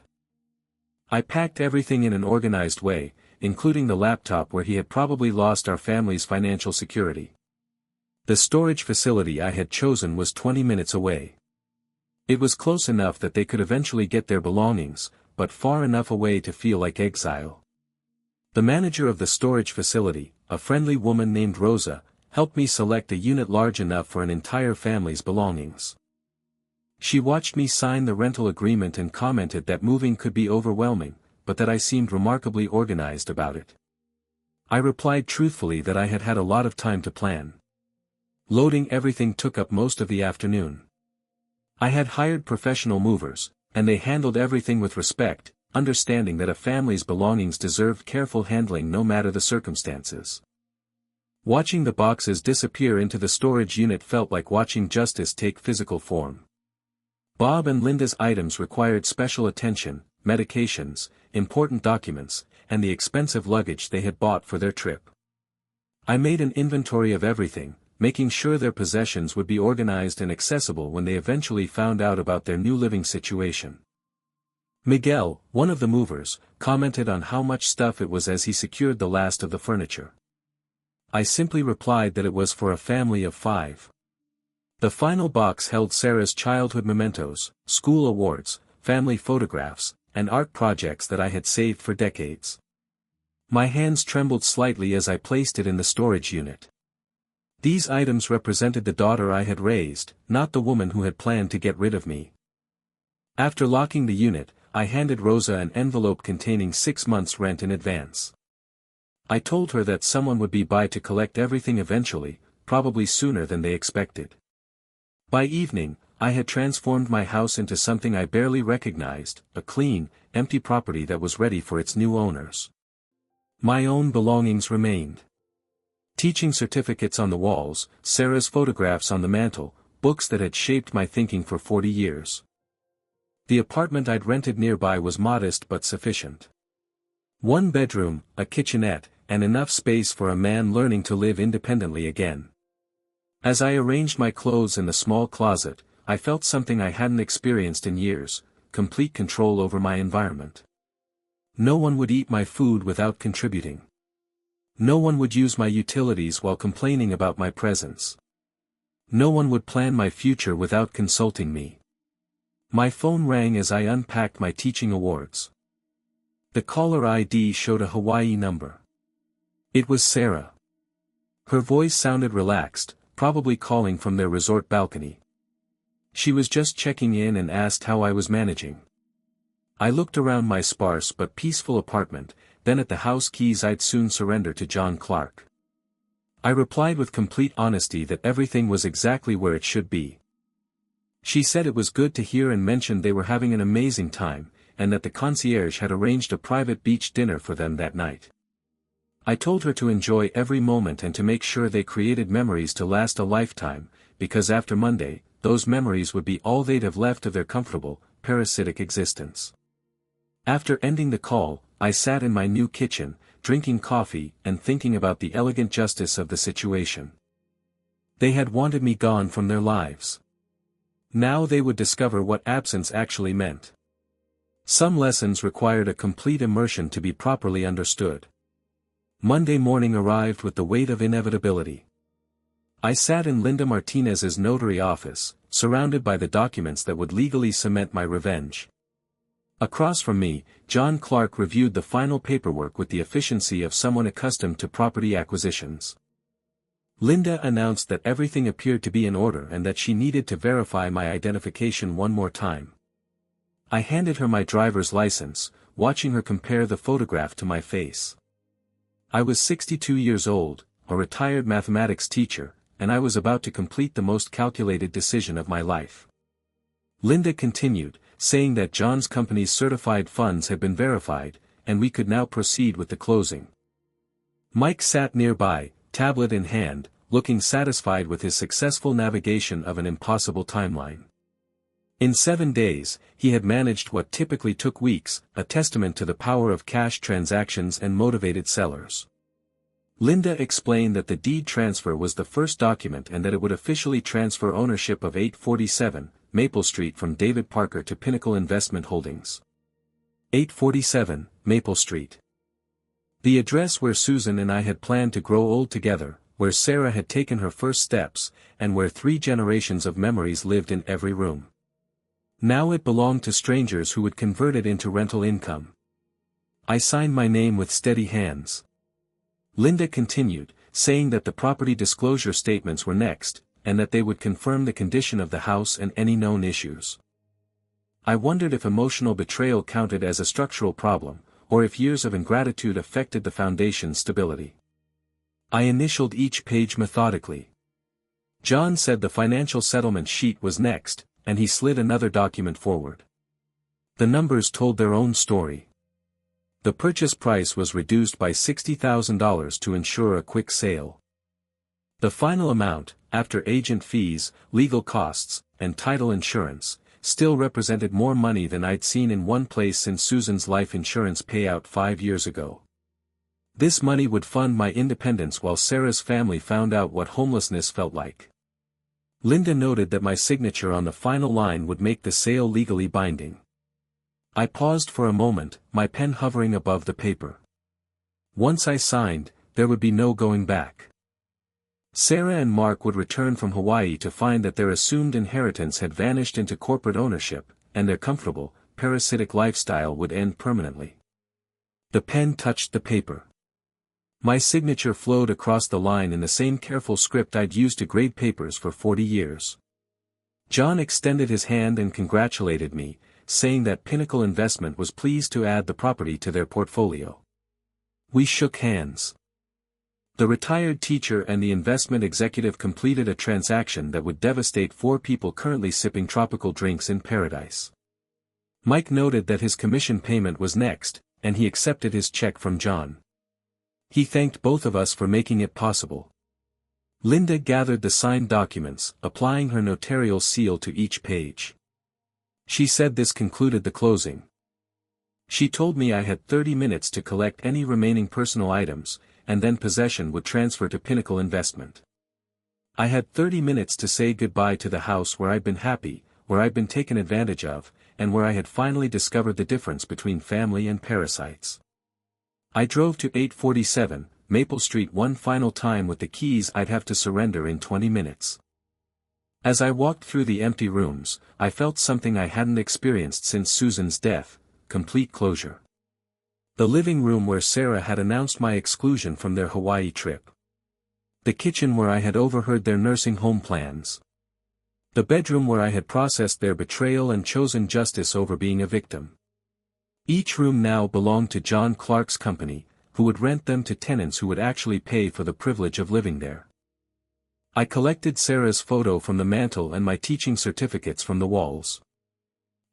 I packed everything in an organized way, including the laptop where he had probably lost our family's financial security. The storage facility I had chosen was 20 minutes away. It was close enough that they could eventually get their belongings, but far enough away to feel like exile. The manager of the storage facility, a friendly woman named Rosa, helped me select a unit large enough for an entire family's belongings. She watched me sign the rental agreement and commented that moving could be overwhelming, but that I seemed remarkably organized about it. I replied truthfully that I had had a lot of time to plan. Loading everything took up most of the afternoon. I had hired professional movers, and they handled everything with respect, understanding that a family's belongings deserved careful handling no matter the circumstances. Watching the boxes disappear into the storage unit felt like watching justice take physical form. Bob and Linda's items required special attention, medications, important documents, and the expensive luggage they had bought for their trip. I made an inventory of everything, making sure their possessions would be organized and accessible when they eventually found out about their new living situation. Miguel, one of the movers, commented on how much stuff it was as he secured the last of the furniture. I simply replied that it was for a family of 5. The final box held Sarah's childhood mementos, school awards, family photographs, and art projects that I had saved for decades. My hands trembled slightly as I placed it in the storage unit. These items represented the daughter I had raised, not the woman who had planned to get rid of me. After locking the unit, I handed Rosa an envelope containing 6 months' rent in advance. I told her that someone would be by to collect everything eventually, probably sooner than they expected. By evening, I had transformed my house into something I barely recognized, a clean, empty property that was ready for its new owners. My own belongings remained. Teaching certificates on the walls, Sarah's photographs on the mantel, books that had shaped my thinking for 40 years. The apartment I'd rented nearby was modest but sufficient. 1 bedroom, a kitchenette, and enough space for a man learning to live independently again. As I arranged my clothes in the small closet, I felt something I hadn't experienced in years, complete control over my environment. No one would eat my food without contributing. No one would use my utilities while complaining about my presence. No one would plan my future without consulting me. My phone rang as I unpacked my teaching awards. The caller ID showed a Hawaii number. It was Sarah. Her voice sounded relaxed, probably calling from their resort balcony. She was just checking in and asked how I was managing. I looked around my sparse but peaceful apartment, then at the house keys I'd soon surrender to John Clark. I replied with complete honesty that everything was exactly where it should be. She said it was good to hear and mentioned they were having an amazing time, and that the concierge had arranged a private beach dinner for them that night. I told her to enjoy every moment and to make sure they created memories to last a lifetime, because after Monday, those memories would be all they'd have left of their comfortable, parasitic existence. After ending the call, I sat in my new kitchen, drinking coffee and thinking about the elegant justice of the situation. They had wanted me gone from their lives. Now they would discover what absence actually meant. Some lessons required a complete immersion to be properly understood. Monday morning arrived with the weight of inevitability. I sat in Linda Martinez's notary office, surrounded by the documents that would legally cement my revenge. Across from me, John Clark reviewed the final paperwork with the efficiency of someone accustomed to property acquisitions. Linda announced that everything appeared to be in order and that she needed to verify my identification one more time. I handed her my driver's license, watching her compare the photograph to my face. I was 62 years old, a retired mathematics teacher, and I was about to complete the most calculated decision of my life. Linda continued, saying that John's company's certified funds had been verified, and we could now proceed with the closing. Mike sat nearby, tablet in hand, looking satisfied with his successful navigation of an impossible timeline. In 7 days, he had managed what typically took weeks, a testament to the power of cash transactions and motivated sellers. Linda explained that the deed transfer was the first document and that it would officially transfer ownership of 847 Maple Street from David Parker to Pinnacle Investment Holdings. 847 Maple Street. The address where Susan and I had planned to grow old together, where Sarah had taken her first steps, and where 3 generations of memories lived in every room. Now it belonged to strangers who would convert it into rental income. I signed my name with steady hands. Linda continued, saying that the property disclosure statements were next, and that they would confirm the condition of the house and any known issues. I wondered if emotional betrayal counted as a structural problem, or if years of ingratitude affected the foundation's stability. I initialed each page methodically. John said the financial settlement sheet was next, and he slid another document forward. The numbers told their own story. The purchase price was reduced by $60,000 to ensure a quick sale. The final amount, after agent fees, legal costs, and title insurance, still represented more money than I'd seen in one place since Susan's life insurance payout 5 years ago. This money would fund my independence while Sarah's family found out what homelessness felt like. Linda noted that my signature on the final line would make the sale legally binding. I paused for a moment, my pen hovering above the paper. Once I signed, there would be no going back. Sarah and Mark would return from Hawaii to find that their assumed inheritance had vanished into corporate ownership, and their comfortable, parasitic lifestyle would end permanently. The pen touched the paper. My signature flowed across the line in the same careful script I'd used to grade papers for 40 years. John extended his hand and congratulated me, saying that Pinnacle Investment was pleased to add the property to their portfolio. We shook hands. The retired teacher and the investment executive completed a transaction that would devastate 4 people currently sipping tropical drinks in paradise. Mike noted that his commission payment was next, and he accepted his check from John. He thanked both of us for making it possible. Linda gathered the signed documents, applying her notarial seal to each page. She said this concluded the closing. She told me I had 30 minutes to collect any remaining personal items, and then possession would transfer to Pinnacle Investment. I had 30 minutes to say goodbye to the house where I'd been happy, where I'd been taken advantage of, and where I had finally discovered the difference between family and parasites. I drove to 847 Maple Street one final time with the keys I'd have to surrender in 20 minutes. As I walked through the empty rooms, I felt something I hadn't experienced since Susan's death: complete closure. The living room where Sarah had announced my exclusion from their Hawaii trip. The kitchen where I had overheard their nursing home plans. The bedroom where I had processed their betrayal and chosen justice over being a victim. Each room now belonged to John Clark's company, who would rent them to tenants who would actually pay for the privilege of living there. I collected Sarah's photo from the mantel and my teaching certificates from the walls.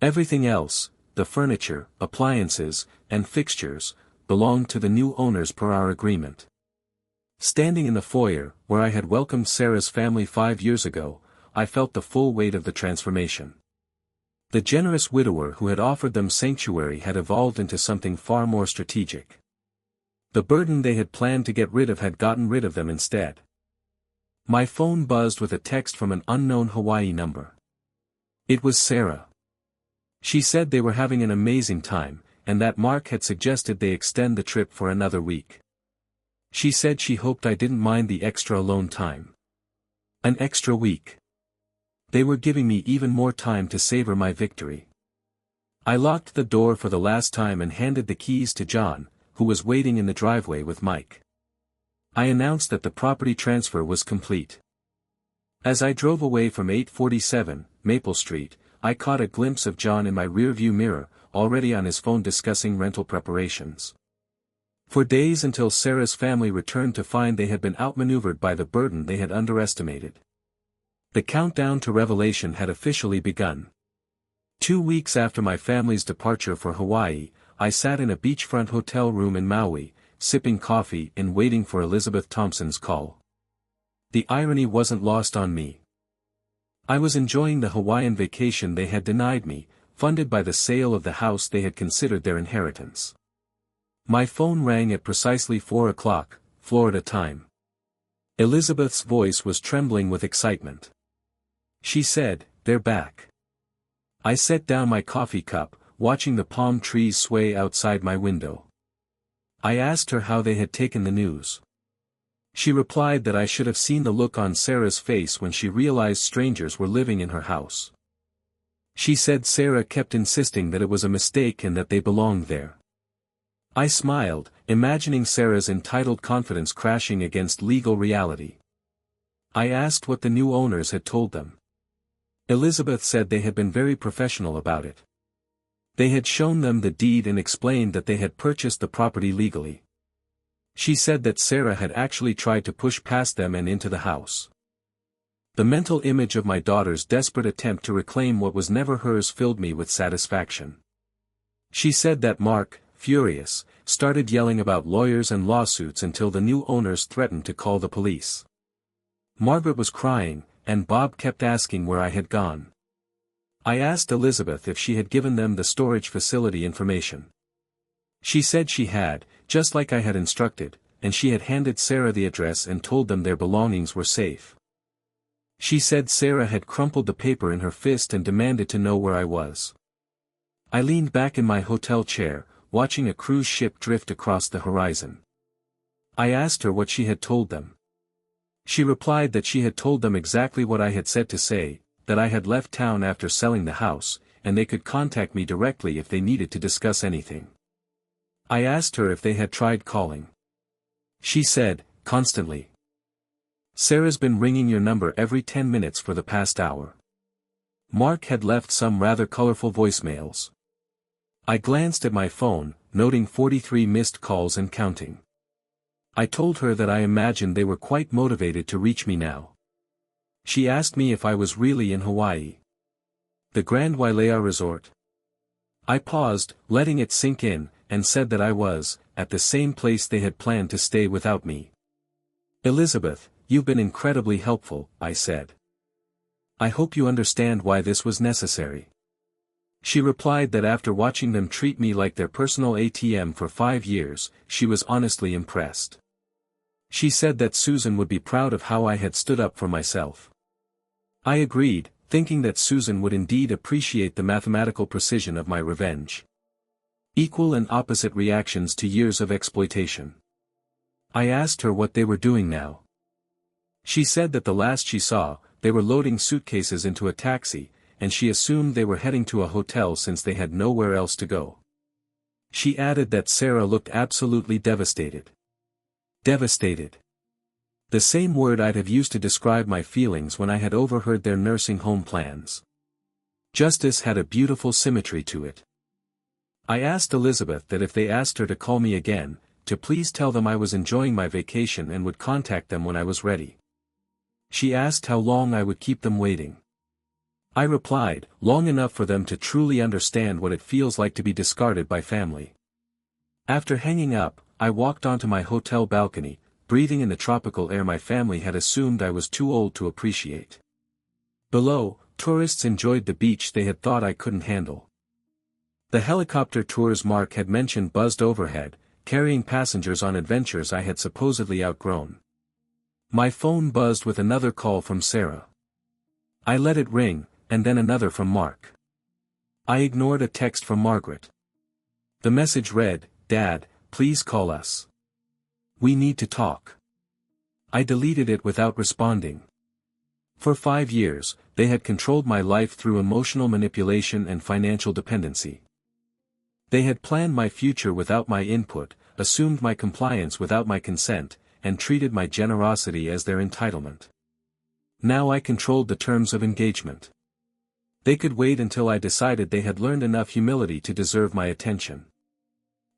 Everything else, the furniture, appliances, and fixtures, belonged to the new owners per our agreement. Standing in the foyer, where I had welcomed Sarah's family 5 years ago, I felt the full weight of the transformation. The generous widower who had offered them sanctuary had evolved into something far more strategic. The burden they had planned to get rid of had gotten rid of them instead. My phone buzzed with a text from an unknown Hawaii number. It was Sarah. She said they were having an amazing time, and that Mark had suggested they extend the trip for another week. She said she hoped I didn't mind the extra alone time. An extra week. They were giving me even more time to savor my victory. I locked the door for the last time and handed the keys to John, who was waiting in the driveway with Mike. I announced that the property transfer was complete. As I drove away from 847 Maple Street, I caught a glimpse of John in my rearview mirror, already on his phone discussing rental preparations. For days until Sarah's family returned to find they had been outmaneuvered by the burden they had underestimated. The countdown to revelation had officially begun. 2 weeks after my family's departure for Hawaii, I sat in a beachfront hotel room in Maui, sipping coffee and waiting for Elizabeth Thompson's call. The irony wasn't lost on me. I was enjoying the Hawaiian vacation they had denied me, funded by the sale of the house they had considered their inheritance. My phone rang at precisely 4 o'clock, Florida time. Elizabeth's voice was trembling with excitement. She said, "They're back." I set down my coffee cup, watching the palm trees sway outside my window. I asked her how they had taken the news. She replied that I should have seen the look on Sarah's face when she realized strangers were living in her house. She said Sarah kept insisting that it was a mistake and that they belonged there. I smiled, imagining Sarah's entitled confidence crashing against legal reality. I asked what the new owners had told them. Elizabeth said they had been very professional about it. They had shown them the deed and explained that they had purchased the property legally. She said that Sarah had actually tried to push past them and into the house. The mental image of my daughter's desperate attempt to reclaim what was never hers filled me with satisfaction. She said that Mark, furious, started yelling about lawyers and lawsuits until the new owners threatened to call the police. Margaret was crying, and Bob kept asking where I had gone. I asked Elizabeth if she had given them the storage facility information. She said she had, just like I had instructed, and she had handed Sarah the address and told them their belongings were safe. She said Sarah had crumpled the paper in her fist and demanded to know where I was. I leaned back in my hotel chair, watching a cruise ship drift across the horizon. I asked her what she had told them. She replied that she had told them exactly what I had said to say, that I had left town after selling the house, and they could contact me directly if they needed to discuss anything. I asked her if they had tried calling. She said, constantly. Sarah's been ringing your number every 10 minutes for the past hour. Mark had left some rather colorful voicemails. I glanced at my phone, noting 43 missed calls and counting. I told her that I imagined they were quite motivated to reach me now. She asked me if I was really in Hawaii. The Grand Wailea Resort? I paused, letting it sink in, and said that I was, at the same place they had planned to stay without me. Elizabeth, you've been incredibly helpful, I said. I hope you understand why this was necessary. She replied that after watching them treat me like their personal ATM for 5 years, she was honestly impressed. She said that Susan would be proud of how I had stood up for myself. I agreed, thinking that Susan would indeed appreciate the mathematical precision of my revenge. Equal and opposite reactions to years of exploitation. I asked her what they were doing now. She said that the last she saw, they were loading suitcases into a taxi, and she assumed they were heading to a hotel since they had nowhere else to go. She added that Sarah looked absolutely devastated. Devastated. The same word I'd have used to describe my feelings when I had overheard their nursing home plans. Justice had a beautiful symmetry to it. I asked Elizabeth that if they asked her to call me again, to please tell them I was enjoying my vacation and would contact them when I was ready. She asked how long I would keep them waiting. I replied, long enough for them to truly understand what it feels like to be discarded by family. After hanging up, I walked onto my hotel balcony, breathing in the tropical air my family had assumed I was too old to appreciate. Below, tourists enjoyed the beach they had thought I couldn't handle. The helicopter tours Mark had mentioned buzzed overhead, carrying passengers on adventures I had supposedly outgrown. My phone buzzed with another call from Sarah. I let it ring, and then another from Mark. I ignored a text from Margaret. The message read, "Dad, please call us. We need to talk." I deleted it without responding. For 5 years, they had controlled my life through emotional manipulation and financial dependency. They had planned my future without my input, assumed my compliance without my consent, and treated my generosity as their entitlement. Now I controlled the terms of engagement. They could wait until I decided they had learned enough humility to deserve my attention.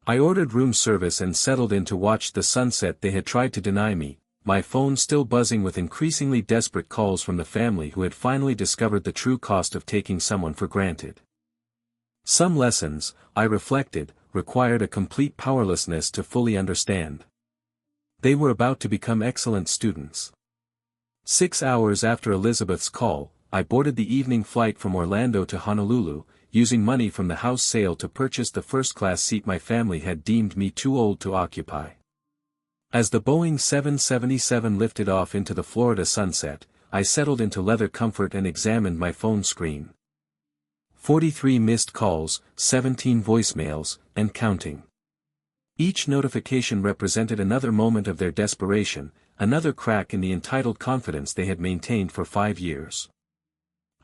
I ordered room service and settled in to watch the sunset they had tried to deny me, my phone still buzzing with increasingly desperate calls from the family who had finally discovered the true cost of taking someone for granted. Some lessons, I reflected, required a complete powerlessness to fully understand. They were about to become excellent students. 6 hours after Elizabeth's call, I boarded the evening flight from Orlando to Honolulu, using money from the house sale to purchase the first-class seat my family had deemed me too old to occupy. As the Boeing 777 lifted off into the Florida sunset, I settled into leather comfort and examined my phone screen. 43 missed calls, 17 voicemails, and counting. Each notification represented another moment of their desperation, another crack in the entitled confidence they had maintained for 5 years.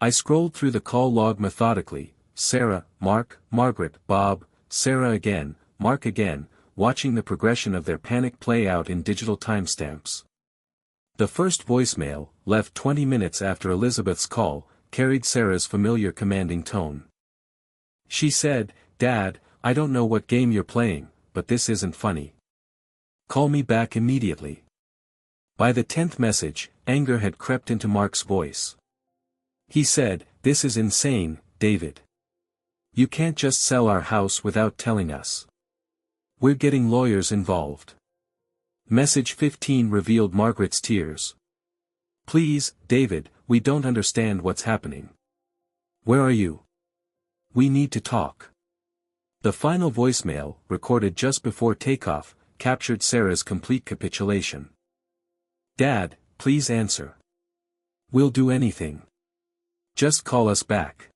I scrolled through the call log methodically, Sarah, Mark, Margaret, Bob, Sarah again, Mark again, watching the progression of their panic play out in digital timestamps. The first voicemail, left 20 minutes after Elizabeth's call, carried Sarah's familiar commanding tone. She said, "Dad, I don't know what game you're playing, but this isn't funny. Call me back immediately." By the 10th message, anger had crept into Mark's voice. He said, "This is insane, David. You can't just sell our house without telling us. We're getting lawyers involved." Message 15 revealed Margaret's tears. "Please, David, we don't understand what's happening. Where are you? We need to talk. The final voicemail, recorded just before takeoff, captured Sarah's complete capitulation. Dad, please answer. We'll do anything. Just call us back.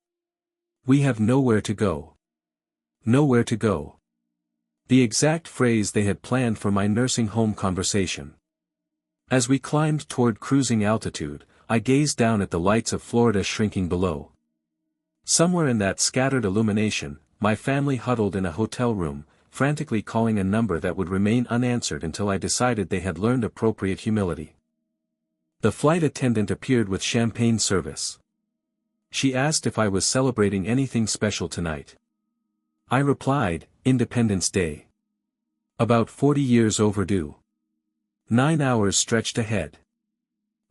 We have nowhere to go. Nowhere to go. The exact phrase they had planned for my nursing home conversation. As we climbed toward cruising altitude, I gazed down at the lights of Florida shrinking below. Somewhere in that scattered illumination, my family huddled in a hotel room, frantically calling a number that would remain unanswered until I decided they had learned appropriate humility. The flight attendant appeared with champagne service. She asked if I was celebrating anything special tonight. I replied, Independence Day. About 40 years overdue. 9 hours stretched ahead.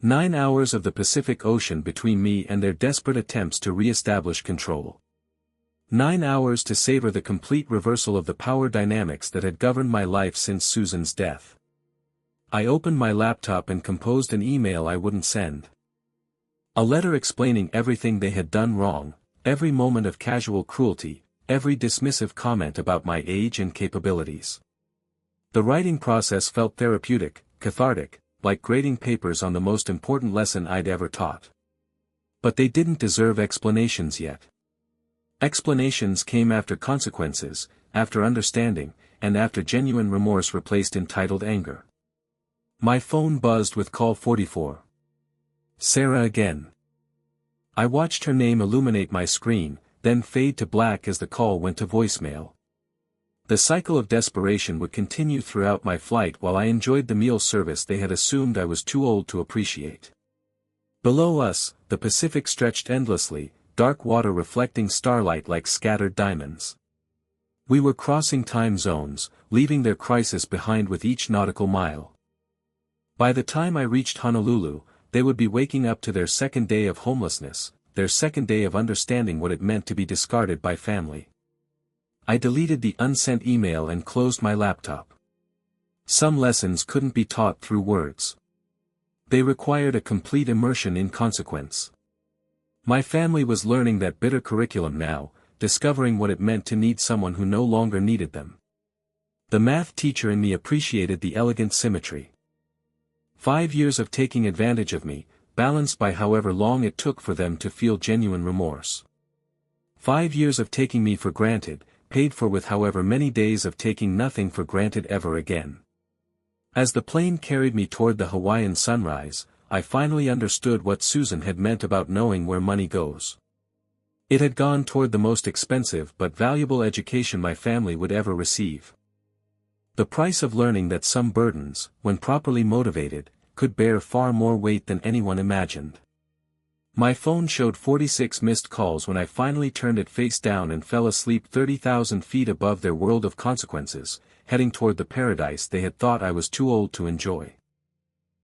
9 hours of the Pacific Ocean between me and their desperate attempts to re-establish control. 9 hours to savor the complete reversal of the power dynamics that had governed my life since Susan's death. I opened my laptop and composed an email I wouldn't send. A letter explaining everything they had done wrong, every moment of casual cruelty, every dismissive comment about my age and capabilities. The writing process felt therapeutic, cathartic, like grading papers on the most important lesson I'd ever taught. But they didn't deserve explanations yet. Explanations came after consequences, after understanding, and after genuine remorse replaced entitled anger. My phone buzzed with call 44. Sarah again. I watched her name illuminate my screen, then fade to black as the call went to voicemail. The cycle of desperation would continue throughout my flight while I enjoyed the meal service they had assumed I was too old to appreciate. Below us, the Pacific stretched endlessly, dark water reflecting starlight like scattered diamonds. We were crossing time zones, leaving their crisis behind with each nautical mile. By the time I reached Honolulu, they would be waking up to their second day of homelessness, their second day of understanding what it meant to be discarded by family. I deleted the unsent email and closed my laptop. Some lessons couldn't be taught through words. They required a complete immersion in consequence. My family was learning that bitter curriculum now, discovering what it meant to need someone who no longer needed them. The math teacher in me appreciated the elegant symmetry. 5 years of taking advantage of me, balanced by however long it took for them to feel genuine remorse. 5 years of taking me for granted, paid for with however many days of taking nothing for granted ever again. As the plane carried me toward the Hawaiian sunrise, I finally understood what Susan had meant about knowing where money goes. It had gone toward the most expensive but valuable education my family would ever receive. The price of learning that some burdens, when properly motivated, could bear far more weight than anyone imagined. My phone showed 46 missed calls when I finally turned it face down and fell asleep 30,000 feet above their world of consequences, heading toward the paradise they had thought I was too old to enjoy.